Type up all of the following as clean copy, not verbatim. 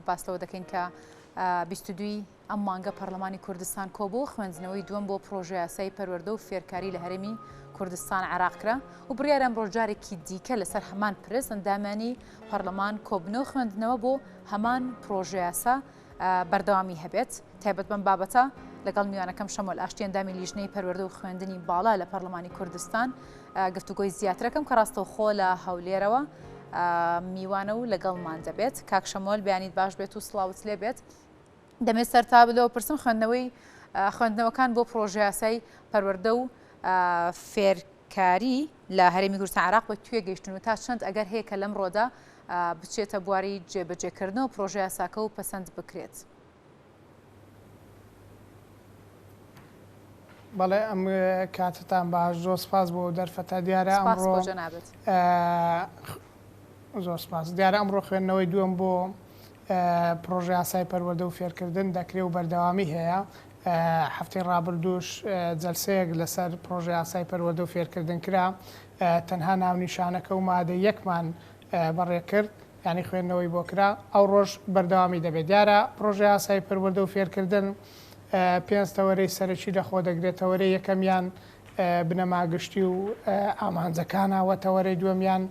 باس لەوە دەکەین کە 22 ئەم مانگە پەرلەمانی کوردستان کۆبوو خوێندنەوەی دووەم بۆ پرۆژە یاسای پەروەردە و فێرکاری لە هەرێمی کوردستان عێراقکرا و بڕیارە ئەمڕۆ جارێکی دیکە لەسەر هەمان پرس ئەندامانی پەرلەمان کۆبنەوە خوێندنەوە بۆ هەمان پرۆژە یاسا بەردەوامی هەبێت تایبەت بەم بابەتە لەگەڵ میوانەکەم شەمۆل ئاشتی ئەندامی لیژنەی پەروەردە و خوێندنی باڵا لە پەرلەمانی کوردستان گفتوگۆی زیاترەکەم کە ڕاستەوخۆ لە هەولێرەوە میوانە و لەگەڵمان دەبێت کاک شەمۆل بیانیت باش بێت و سڵاوت لێ بێت دەمێت سەرتا بدەوە پرسم خوێندنەوەکان بۆ پرۆژە یاسای پەروەردە و فێرکاری لە هەرێمی کوردستان عێراق بە کوێ گەیشتن و تا چەند ئەگەر هەیە کە لەم ڕۆدا بچێتە بواری جێبەجێکردنەوە پرۆژە یاساکە و پەسەند بکرێت. بەڵێ ئەم کاتتان باش زۆر سپاس بۆ دەرفەتە دیارە ئەمڕۆ زۆر سپاس دیارە ئەمڕۆ خوێندنەوەی دووەم بۆ پرۆژە یاسای پەروەردە و فێرکردن دەکرێت و بەردەوامی هەیە هەفتەی ڕابردووش جەلسەیەک لەسەر پرۆژە یاسای پەروەردە و فێرکردن کرا تەنها ناونیشانەکە و مادە یەکمان بەڕێکرد ینی خوێندنەوەی بۆ کرا ئەو ڕۆژ بەردەوامی دەبێت دیارە پرۆژە یاسای پەروەردە و فێرکردن پێنج تەوەرەی سەرەکی لەخۆ دەگرێت تەوەرەی یەکەمیان بنەماگشتی و ئامانجەکانەوە تەوەرەی دووەمیان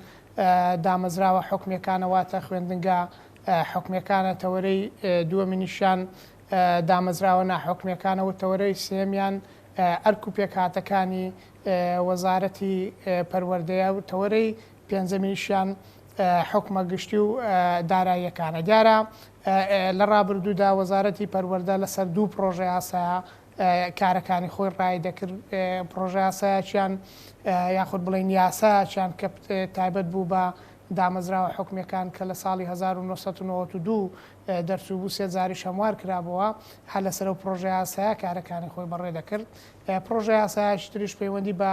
دامەزراوە حکومیەکانەواتە خوێندنگە حکومیەکانە تەوەرەی دووەمینیشان دامەزراوە ناحکومیەکانەوە تەوەرەی سێمیان ئەرک و پێکهاتەکانی وەزارەتی پەروەردەیە و تەوەرەی پێنجەمیشیان حکومە گشتی و داراییەکانە دیارە لە ڕابردوودا وەزارەتی پەروەردە لەسەر دوو پرۆژە یاسایە کارەکانی خۆی ڕای دەکرد پرۆژە یاسایەکیان یاخود بڵین یاسایەکیان کە تایبەت بوو بە دامەزراوە حکومیەکان کە لە ساڵی 1992 دەرچوو بوو سێ جاری شەموار کرابەوە هە لەسەر و پرۆژە یاسایە کارەکانی خۆی بەڕێ دەکرد پرۆژە یاسایەکی تریش پەیوەندی بە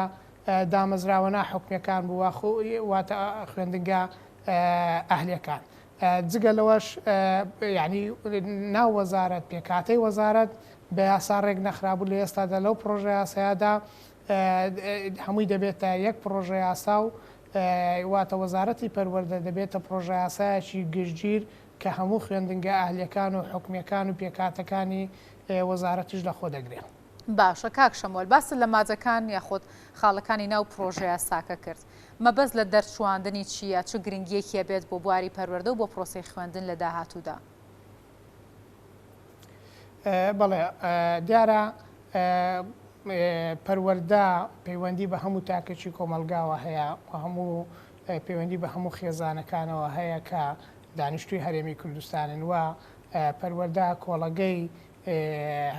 دامەزراوە ناحکومیەکان بووە واتە خوێندنگە ئەهلیەکان جگە لەوەش ینی ناو وەزارەت پێکاتەی وەزارەت بە یاسا ڕێک نەخرابوو لە ئێستادا لەو پرۆژە یاسایەدا هەمووی دەبێتە یەک پرۆژە یاسا و واتە وەزارەتی پەروەردە دەبێتە پرۆژە یاسایەکی گشتگیر کە هەموو خوێندنگە ئەهلیەکان و حکومیەکان و پێکاتەکانی وەزارەتیش لەخۆ دەگرێت. باشە کاک شەمۆل باس لە مادەکان یاخۆت خاڵەکانی ناو پرۆژە یاساکە کرد مەبەست لە دەرچواندنی چییە چ گرنگیەکیە بێت بۆ بواری پەروەردە و بۆ پرۆسەی خوێندن لە داهاتوودا؟ بەڵێ دیارە پەروەردە پەیوەندی بە هەموو تاکەی کۆمەلگاوە هەیە هەموو پەیوەندی بە هەموو خێزانەکانەوە هەیە کە دانیشتووی هەرێمی کوردستانن وە پەروەردە کۆڵەگەی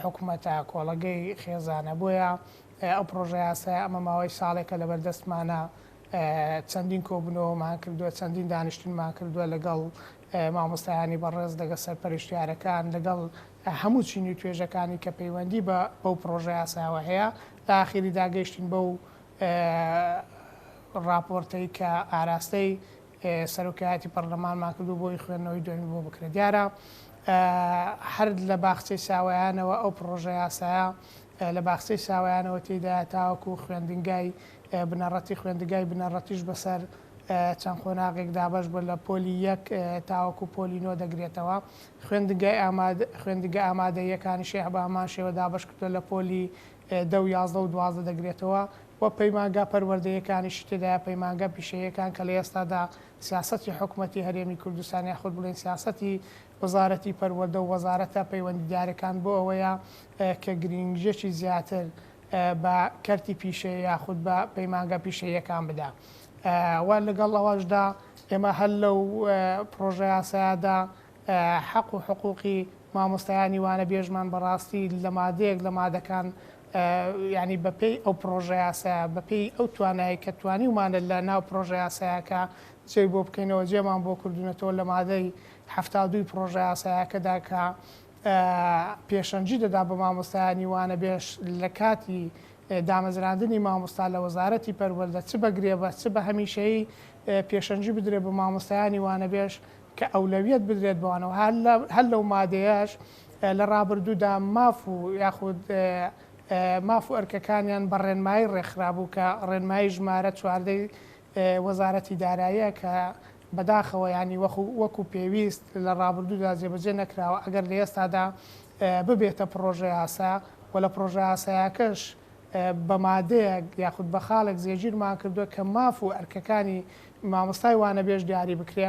حکوومەتە کۆڵەگەی خێزانە بۆیە ئەو پرۆژە یاسای ئەمە ماوەی ساڵێکە لە بەردەستمانە چەندین کۆبنەوەمان کردووە چەندین دانیشتنمان کردووە لەگەڵ مامۆستایانی بەڕێز لەگە سەرپەرشتیارەکان لەگەڵ هەموو چینی توێژەکانی کە پەیوەندی بەو پرۆژە یاساوە هەیە لە ئاخیری داگەیشتین بەو راپۆرتەی کە ئاراستەی سەرۆکایەتی پەرلەمانمان کردو بۆی خوێندنەوەی دوێنی بۆ بکرێت دیارە هەر لە باخچەی ساوایانەوە ئەو پرۆژە یاسایە لە باخچەی ساوایانەوە تێدا تاوەکو خوێندنگای بنەڕەتی خوێندنگای بنەڕەتیش بەسەر چەند خۆناغێک دابش بە لە پۆلی یەک تاوەکو پۆلی نۆ دەگرێتەوە خوێندنگە ئامادەیەکانیشی هەبامان شێوە دابش کردو لە پۆلی 10 و 11 و 12 دەگرێتەوە وە پەیمانگا پەروەردەیەکانیش تێدایە پەیمانگە پیشەیەکان کە لە ئێستادا سیاسەتی حکوومەتی هەرێمی کوردستان یاخود بڵێن سیاسەتی وەزارەتی پەروەردە و وەزارەتە پەیوەندیدارەکان بۆ ئەوەیە کە گرنگژێکی زیاتر بە کەرتی پیشەیە یاخود بە پەیمانگە پیشەیەکان بدا وا لەگەڵ ئەوەشدا ئێمە هەر لەو پرۆژە یاسایەدا حەق و حقوقی مامۆستایانی وانە بێژمان بەڕاستی لە مادەیەک لە مادەکان ینی بەپێی ئەو پرۆژە یاسایە بەپێی ئەو توانایی کە توانی ومانە لە ناو پرۆژە یاسایەکە جێ بۆ بکەینەوە جێمان بۆ کردوونەتەوە لە مادەی 72 پرۆژە یاسایەکەدا کە پێشەنجی دەدا بە مامۆستایانی وانە بێش لە کاتی دامەزراندنی مامۆستا لە وەزارەتی پەروەردە چ بە گرێبە چ بە هەمیشەیی پێشەنجی بدرێت بە مامۆستایانی وانە بێش کە ئەولەویەت بدرێت بوانەوە هەر لەو مادەیەش لە ڕابردوودا ماف و یاخود ماف و ئەرکەکانیان بە ڕێنمایی ڕێکخرابوو کە ڕێنمایی ژمارە 14 وەزارەتی داراییە کە بەداخەوە ینی وەکو پێویست لە ڕابردوودا جێبەجێ نەکراوە ئەگەر لە ئێستادا ببێتە پرۆژه یاسا و لە پرۆژه یاسایەکەش بە مادەیەک یاخود بە خاڵێک زێژیرمان کردووە کە ماف و ئەرکەکانی مامۆستای وانەبێژ دیاری بکرێ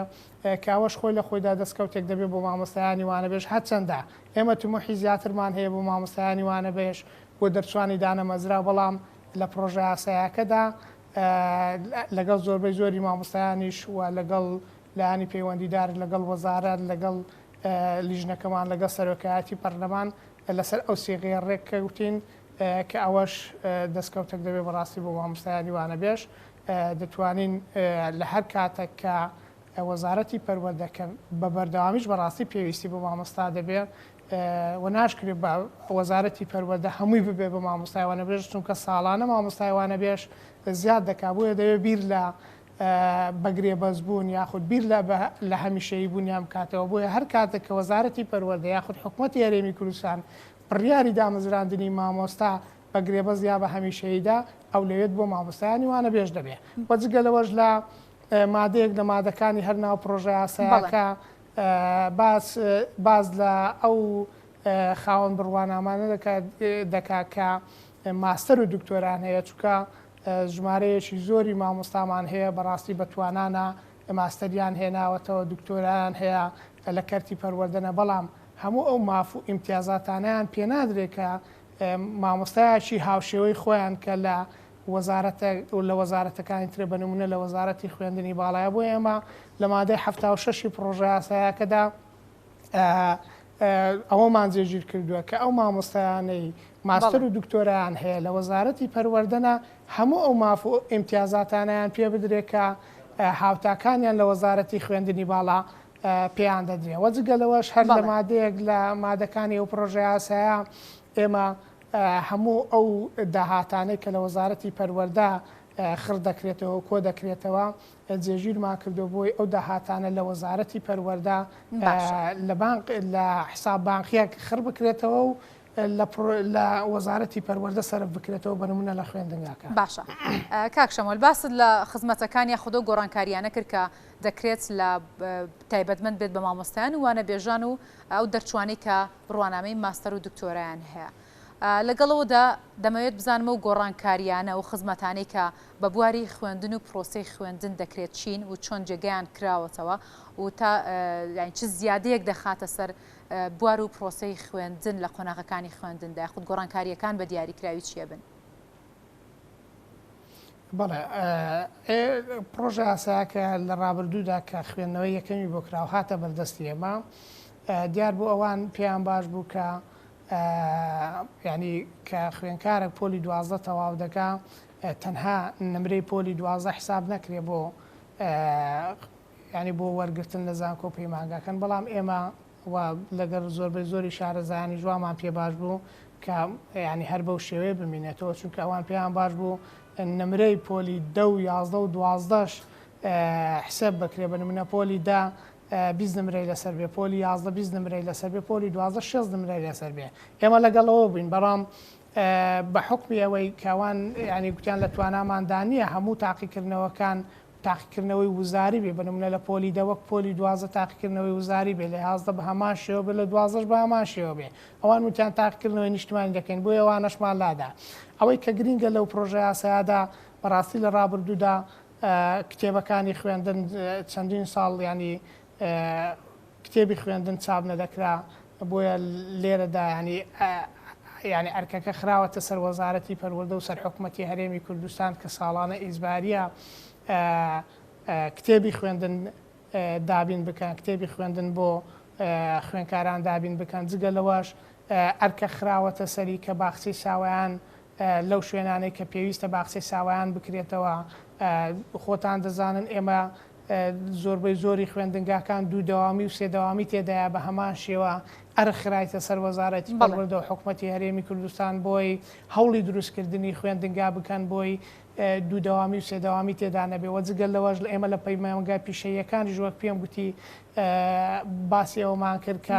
کاوەش خۆی لە خۆیدا دەستکەوتێک دەبێت بۆ مامۆستایانی وانەبێژ هەرچەندە ئێمە تومحی زیاترمان هەیە بۆ مامۆستایانی وانەبێژ بۆ دەرچوانی دانەمەزرا بەڵام لە پرۆژه یاسایەکەدا لەگەڵ زۆربەی زۆری مامۆستایانیش و لەگەڵ لایانی پەیوەندیدار لەگەڵ وەزارەت لەگەڵ لیژنەکەمان لەگەڵ سەرۆکایەتی پەرلەمان لەسەر ئەو سێغەیە ڕێککەوتین کە ئەوەش دەستکەوتێک دەبێت بەڕاستی بۆ مامۆستایانی وانەبێژ دەتوانین لە هەر کاتێک کە وەزارەتی پەروەردەکە بە بەردەوامیش بەڕاستی پێویستی بۆ مامۆستا دەبێت و ناشکرێت بە وەزارەتی پەروەردە هەمووی ببێ بە مامۆستای وانەبێژ چونکە ساڵانە مامۆستای وانەبێژ زیاد دەکا بۆیە دەوێت بیر لە بەگرێ بەزبوون یاخود بیر لە هەمیشەیی بوونیان کاتەوە بۆیە هەر کاتێک کە وەزارەتی پەروەردە یاخود حکوومەتی هەرێمی کوردستان بڕیاری دامەزراندنی مامۆستا بە گرێبەز یا بە هەمیشەییدا ئەو لەوێت بۆ مامۆستایانی وانەبێژ دەبێت وەجگە لەوەش لە مادەیەک لە مادەکانی هەر ناو پرۆژە یاسایەکە باز لە ئەو خاوەن بڕوانامانە دەکا کە ماستەر و دکتۆران هەیە چووکە ژمارەیەکی زۆری مامۆستامان هەیە بەڕاستی بەتوانانە ماستەریان هێناوەتەوە دکتۆران هەیە لە کەرتی پەروەردەنە بەڵام هەموو ئەو ماف و ئیمتیازاتانیان پێنادرێت کە مامۆستایەکی هاوشێوەی خۆیان کە لە وەزارەتەکانی ترێ بەنمونە لە وەزارەتی خوێندنی باڵایە بۆ ئێمە لە مادەی 76 پرۆژە یاسایەکەدا ئەوەمان جێگیر کردووە کە ئەو مامۆستایانەی ماستەر و دکتۆرایان هەیە لە وەزارەتی پەروەردەنە هەموو ئەو ماف و ئیمتیازاتانیان پێ بدرێت کە هاوتاکانیان لە وەزارەتی خوێندنی باڵا پێیان دەدرێت وەجگە لەوەش هەر لە مادەیەک لە مادەکانی ئەو پرۆژە یاسایە ئێمە هەموو ئەو داهاتانەی کە لە وەزارەتی پەروەردە خڕ دەکرێتەوە کۆ دەکرێتەوە جێژیرمان کردو بۆی ئەو داهاتانە لە وەزارەتی پەروەردە لە حساب بانقیەک خڕ بکرێتەوە و لە وەزارەتی پەروەردە سەرف بکرێتەوە بەنمونە لە خوێندنگاکە. باشە کاک شەمۆل باست لە خزمەتەکانی خودۆ گۆڕانکاریانە کرد کە دەکرێت لە تایبەتمەند بێت بە مامۆستایان و وانەبێژان و ئەو دەرچوانی کە ڕوانامەی ماستەر و دکتۆرایان هەیە. لەگەڵەوەدا دەمەوێت بزانمە و گۆڕانکاریانە و خزمەتانەی کە بە بواری خوێندن و پرۆسی خوێندن دەکرێت چین و چۆن جێگەیان کراوەتەوە و تا چ زیادەیەک دەخاتە سەر بوار و پرۆسی خوێندن لە قۆناغەکانی خوێندندا یاخود گۆڕانکاریەکان بە دیاریکراوی چیە بن؟ بەڵێ پرۆژە یاسایەکە لە ڕابردوودا کە خوێندنەوەی یەکەمی بۆ کراو هاتە بەردەستی ئێمە دیار بوو ئەوان پێیان باش بوو کە ینی کە خوێنکارێک پۆلی 12 تەواو دەکا تەنها نمرەی پۆلی 12 حساب نەکرێ بۆ ینی بۆ وەرگرتن لە زانکۆ پەیمانگاکەن بەڵام ئێمە لەگەر زۆربەی زۆری شارەزایانی جووامان پێ باش بوو کە ینی هەر بەو شێوەیە بمینێتەوە چونکە ئەوان پێیان باش بوو نمرەی پۆلی 10 و 11 و 12 حساب بکرێ بنمونە پۆلی 10 20 نمرەی لەسەر بێ پۆلی 11 20 نمرەی لەسەر بێ پۆلی 12 6 نمرەی لەسەر بێ ئێمە لەگەڵەوە بووین بەڵام بە حکمی ئەوەی کاوان ینی گوتیان لە تواناماندا نییە هەموو تاقیکردنەوەکان تاقیکردنەوەی وزاری بێ بنمونە لە پۆلی دەوەک پۆلی 12 تاقیکردنەوەی وزاری بێ لە 11 بە هەمان شێوە بێ لە 12 بە هەمان شێوە بێ ئەوان وتیان تاقیکردنەوەی نیشتمانی دەکەین بۆ ئەوانەشمان لادا ئەوەی کە گرینگە لەو پرۆژە یاسایەدا بەڕاستی لە ڕابردوودا کتێبەکانی خوێندن چەندین ساڵ ینی کتێبی خوێندن چاپ نەدەکرا بۆیە لێرەدا ینی ئەرکەکە خراوەتە سەر وەزارەتی پەروەردە و سەر حکوومەتی هەرێمی کوردستان کە ساڵانە ئیزباریە کتێبی خوێندن دابین بکەن کتێبی خوێندن بۆ خوێنکاران دابین بکەن جگە لەوەش ئەرکە خراوەتە سەری کە باخچەی ساوایان لەو شوێنانەی کە پێویستە باخچەی ساوایان بکرێتەوە خۆتان دەزانن ئێمە زۆربەی زۆری خوێندنگاکان دوو دەوامی و سێ دەوامی تێدایە بە هەمان شێوە ئەرخرایتە سەر وەزارەتی پەروەردە و حکوومەتی هەرێمی کوردستان بۆی هەوڵی دروستکردنی خوێندنگا بکەن بۆی دوو دەوامی و سێ دەوامی تێدا نەبێ وەجگەل لەوەش لە ئێمە لە پەیمانگای پیشەیەکانی ژوەک پێم گوتی باسی ئەومان کرد کە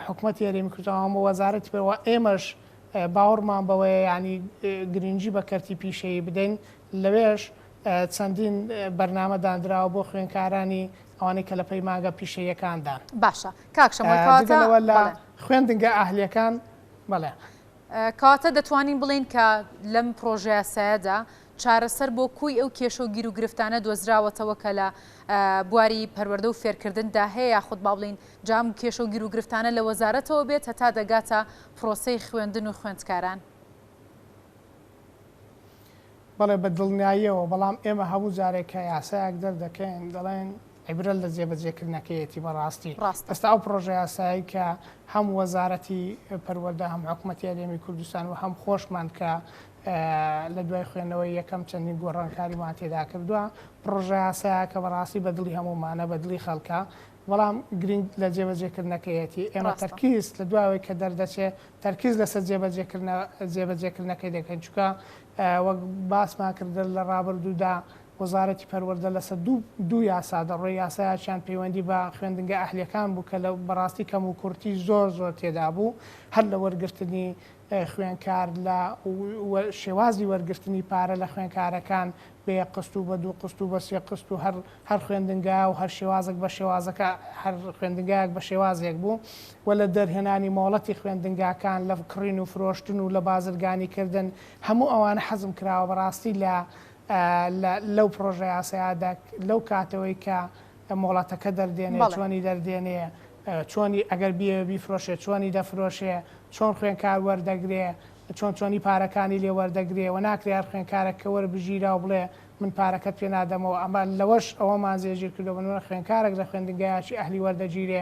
حکوومەتی هەرێمی کوردستان بۆ وەزارەتی پەروەردە ئێمەش باوەڕمان بەوەیە ینی گرنگی بە کەرتی پیشەیی بدەین لەوێش چەندین بەرنامە دانراوە بۆ خوێندکارانی ئەوانەی کە لە پەیمانگە پیشەیەکاندان. باشە کاک شەمۆل کەواتە لە خوێندنگە ئاهلیەکان بەڵێ کەواتە دەتوانین بڵین کە لەم پرۆژەیە سەیەدا چارەسەر بۆ کوی ئەو کێشە و گیر و گرفتانە دۆزراوەتەوە کە لە بواری پەروەردە و فێرکردندا هەیە یاخود با بڵین جام کێشە و گیر و گرفتانە لە وەزارەتەوە بێت هەتا دەگاتە پرۆسەی خوێندن و خوێندکاران. بەڵێ بە دڵنیاییەوە بەڵام ئێمە هەموو جارێکە یاسایەک دەردەکەین دەڵێن عیبرەت لە جێبەجێکردنەکەیەتی بەڕاستی ئێستا ئەو پرۆژە یاسایی کە هەم وەزارەتی پەروەردە هەم حکوومەتی هەرێمی کوردستان و هەم خۆشمان کە لە دوای خوێندنەوەی یەکەم چەندین گۆڕانکاریمان تێدا کردووە پرۆژە یاسایە کە بەڕاستی بە دڵی هەمومانە بە دڵی خەڵکە بەڵام گرنگ لە جێبەجێکردنەکەیەتی ئێمە تەرکیز لە دواوەی کە دەردەچێت تەرکیز لەسەر جێبەجێکردنەکەی دەکەین چکە وەک باسمان کردن لە ڕابردوودا وەزارەتی پەروەردە لەسەر دوو یاسا دەڕۆی یاسایان پەیوەندی بە خوێندنگە ئەهلیەکان بوو کە لە بەڕاستی کەم و کورتی زۆر تێدا بوو هەر لە وەرگرتنی خوێنکار لە شێوازی وەرگرتنی پارە لە خوێنکارەکان بە قست و بە دوو قست و بە سێ قست و هەر خوێندنگا و هەر شێوازێک بە شێوازەکە هەر خوێندنگایك بە شێوازێک بوو و لە دەرهێنانی مۆڵەتی خوێندنگاکان لە کڕین و فرۆشتن و لە بازرگانیکردن هەموو ئەوانە حەزم کراوە بەڕاستی لەو پرۆژە یاسایادا لەو کاتەوەی کە مۆڵەتەکە دەردێنێ چۆنی دەردێنێ چۆنی ئەگەر بیفرۆشێ چۆنی دەفرۆشێ چۆن خوێنکار وەردەگرێ چۆنی پارەکانی لێ وەردەگرێ و ناکرێ هەر خوێنکارێکە وەربژیرا و بڵێ من پارەکەت پێ نادەمەوە ئەمە لەوەش ئەوەمان زێژیر کردو بنوە خوێنکارێک لە خوێندنگایکی ئەهلی وەردەگیرێ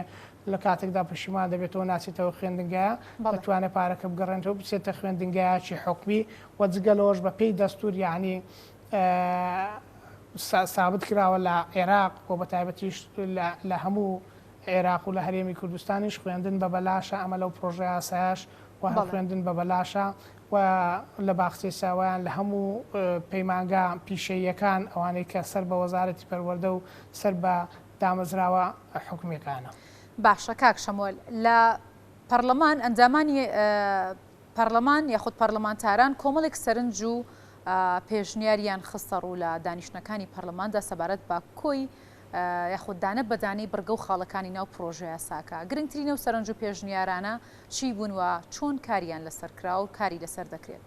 لە کاتێکدا پشیمان دەبێتەوە ناچێتەوە خوێندنگایە دەتوانێت پارەکە بگەڕێنەوە بچێتە خوێندنگایکی حکمی و جگەلەوەش بە پێی دەستور یعنی سابت کراوە لە عێراق و بە تایبەتیش لە هەموو عێراق و لە هەرێمی کوردستانیش خوێندن بە بەلاشە ئەمە لەو پرۆژە یاسایش و هەر خوێندن بە بەلاشە و لە باخچەی ساوایان لە هەموو پەیمانگا پیشەیەکان ئەوانەی کە سەر بە وەزارەتی پەروەردە و سەر بە دامەزراوە حکومیەکانە. باشە کاک شەمۆل لە پەرلەمان ئەنجامانی پەرلەمان یاخود پەرلەمانتاران کۆمەڵێک سەرنج و پێشنیاریان خستە ڕوو لە دانیشتەکانی پەرلەماندا سەبارەت بە کۆی یاخوددانە بەدانەی بەرگە و خاڵەکانی ناو پرۆژە یاساکە گرنگترینە و سەرنج و پێشنیارانە چی بوون و چۆن کاریان لەسەر کرا و کاری لەسەر دەکرێت؟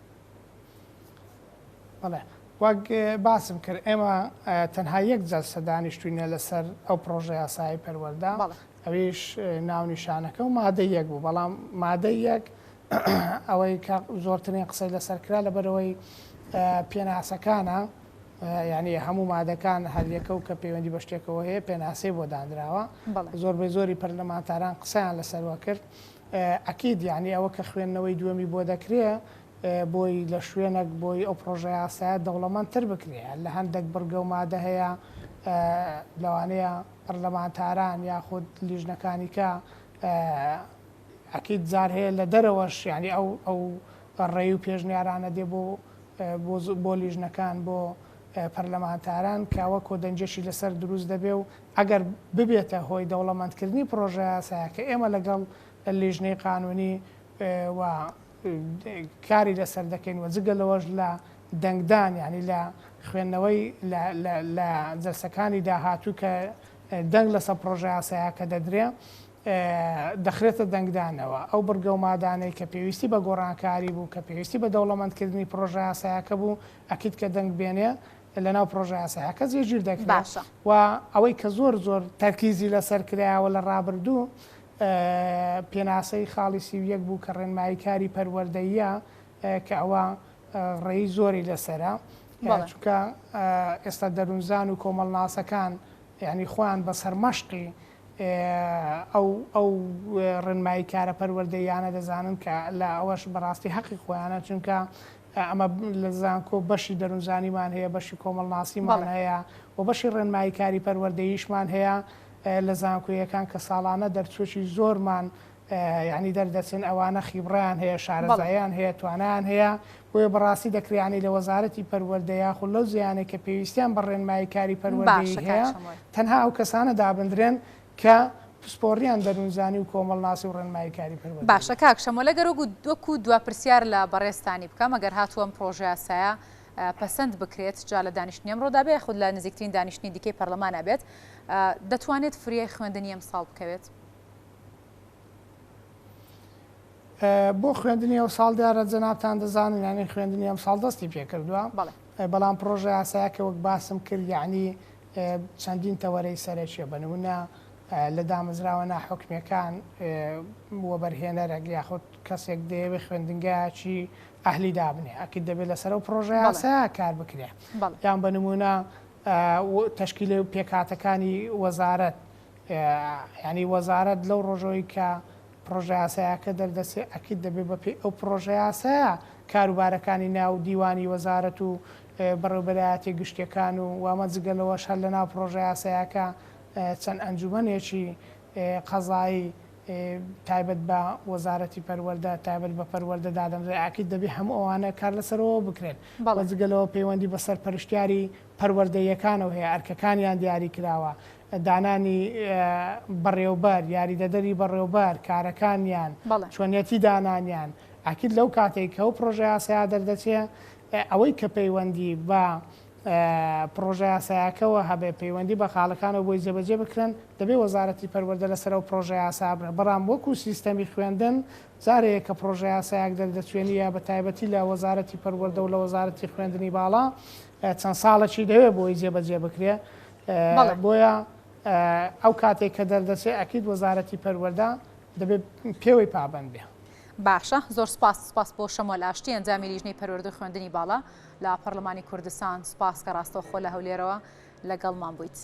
بەڵێ وەک باسم کرد ئێمە تەنها یەک جەلسە دانیشتوینە لەسەر ئەو پرۆژە یاسایی پەروەردە ئەویش ناونیشانەکە و مادەی یەک بوو بەڵام مادەی یەک ئەوەی زۆرترین قسەی لەسەر کرا لەبەرەوەی پێناسەکانە یعنی هەموو مادەکان هەریەکە و کە پەیوەندی بە شتێکەوە هەیە پێناسەی بۆ دانراوە زۆربەی زۆری پەرلەمانتاران قسەیان لەسەرەوە کرد ئەکید یعنی ئەوە کە خوێندنەوەی دووەمی بۆ دەکرێت بۆی لە شوێنێک بۆی ئەو پرۆژە یاسایە دەوڵەمەندتر بکرێت لە هەندێک بەرگە و مادە هەیە لەوانەیە پەرلەمانتاران یاخود لیژنەکانی کە ئەکید جار هەیە لە دەرەوەش ینی ئەو ڕێی و پێشنیارانە دێ بۆ لیژنەکان بۆ پەرلەمانتاران کاوە کۆدەنجێشی لەسەر دروست دەبێ و ئەگەر ببێتە هۆی دەوڵەمەندکردنی پرۆژە یاسایە کە ئێمە لەگەڵ لیژنەی قانونی و کاری لەسەر دەکەین و جگە لەوەش لە دەنگدان ینی لە خوێندنەوەی لە جەلسەکانی داهاتوو کە دەنگ لەسەر پرۆژە یاسایە کە دەدرێ دەخرێتە دەنگدانەوە ئەو بەرگە و مادانەی کە پێویستی بە گۆڕانکاری بوو کە پێویستی بە دەوڵەمەندکردنی پرۆژە یاسایەکە بوو ئەکید کە دەنگ بێنێ لەناو پرۆژە یاسایەکە جێگیر دەکرێت و ئەوەی کە زۆر تەرکیزی لەسەر کرایەوە لە ڕابردوو پێناسەی خاڵی سیویەک بوو کە ڕێنماییکاری پەروەردەیە کە ئەوە ڕێی زۆری لەسەرە چونکە ئێستا دەروونزان و کۆمەڵناسەکان یعنی خۆیان بەسەر مەشقی ئەو ڕێنمایی کارە پەروەردەیانە دەزانن کە لە ئەوەش بەڕاستی حەقی خۆیانە چونکە ئەمە لە زانکۆ بەشی دەروونزانیمان هەیە بەشی کۆمەڵناسیمان هەیە و بەشی ڕێنمایی کاری پەروەردەییشمان هەیە لە زانکۆیەکان کە ساڵانە دەرچۆشی زۆرمان یعنی دەردەچێن ئەوانە خیبڕیان هەیە شارەزایان هەیە توانیان هەیە بۆیە بەڕاستی دەکرێنی لە وەزارەتی پەروەردەیە خو لەو زیانێک کە پێویستیان بە ڕێنمایی کاری پەروەردەیی هەیە تەنها ئەو کەسانە دابدرێن کە پسپۆڕیان دەروونزانی و کۆمەڵناسی و ڕێنمایی کاری پەروەردەیی. باشە کاک شەمۆل لەگەر وەکو دوا پرسیار لە بەڕێستانی بکەم ئەگەر هاتووەم پرۆژە یاسایە پەسەند بکرێت جا لە دانیشتنی ئەمڕۆدا بێ خود لە نزیکترین دانیشتنی دیکەی پەرلەمانە بێت دەتوانێت فریای خوێندنی ئەم ساڵ بکەوێت؟ بۆ خوێندنی ئەو ساڵ دیارە جەنابتان دەزانن یانی خوێندنی ئەم ساڵ دەستی پێکردووە بەڵام پرۆژە یاسایەکە وەک باسم کرد یعنی چەندین تەوەرەی سەرەکیە بنمونە لە دامەزراوە ناحکمیەکان وەبەرهێنەرێک یاخود کەسێک دەیەوێت خوێندنگایکی ئەهلی دابنێ ئەکید دەبێت لەسەر ئەو پرۆژە یاسایە کار بکرێ یان بنمونە تەشکیلی و پێکاتەکانی وەزارەت ینی وەزارەت لەو ڕۆژەوەی کە پرۆژە یاسایەکە دەردەچێت ئەکید دەبێت بە پێی ئەو پرۆژە یاسایە کاروبارەکانی ناو دیوانی وەزارەت و بەڕێوەبەرایەتی گشتیەکان و وامە جگەلەوەش هەر لە ناو پرۆژە یاسایەکە چەند ئەنجومەنێکی قەزایی تایبەت بە وەزارەتی پەروەردە تایبەت بە پەروەردە دادەمزای ئاکید دەبێت هەموو ئەوانە کار لەسەرەوە بکرێن بەجگەلەوە پەیوەندی بەسەر پەرشتیاری پەروەردەیەکانەوە هەیە ئەرکەکانیان دیاری کراوە دانانی بەڕێوەبەر یاریدەدەری بەڕێوەبەر کارەکانیان چۆنیەتی دانانیان ئاکید لەو کاتێک کە ئەو پرۆژە یاسایا دەردەچێت ئەوەی کە پەیوەندی بە پرۆژە یاسایەکەەوە هەبێ پەیوەندی بە خاڵەکانەوە بۆی جێبەجێ بکرێن دەبێت وەزارەتی پەروەردە لەسەر ئەو پرۆژە یاسا بڕێ بەڕام وەکو سیستەمی خوێندن جارەیە کە پرۆژە یاسایەک دەردەچێنی یا بە تایبەتی لە وەزارەتی پەروەردە و لە وەزارەتی خوێندنی باڵا چەند ساڵێکی دەوێت بۆی جێبەجێ بکرێ بۆیە ئەو کاتێک کە دەردەچێت ئەکید وەزارەتی پەروەردە دەبێت پێوەی پابەند بێ. باشە زۆر سپاس بۆ شەمۆل ئاشتی ئەنجامی لیژنەی پەروەردە خوێندنی باڵا لە پەرلەمانی کوردستان سپاس کە ڕاستەوخۆ لە هەولێرەوە لەگەڵمان بوویت.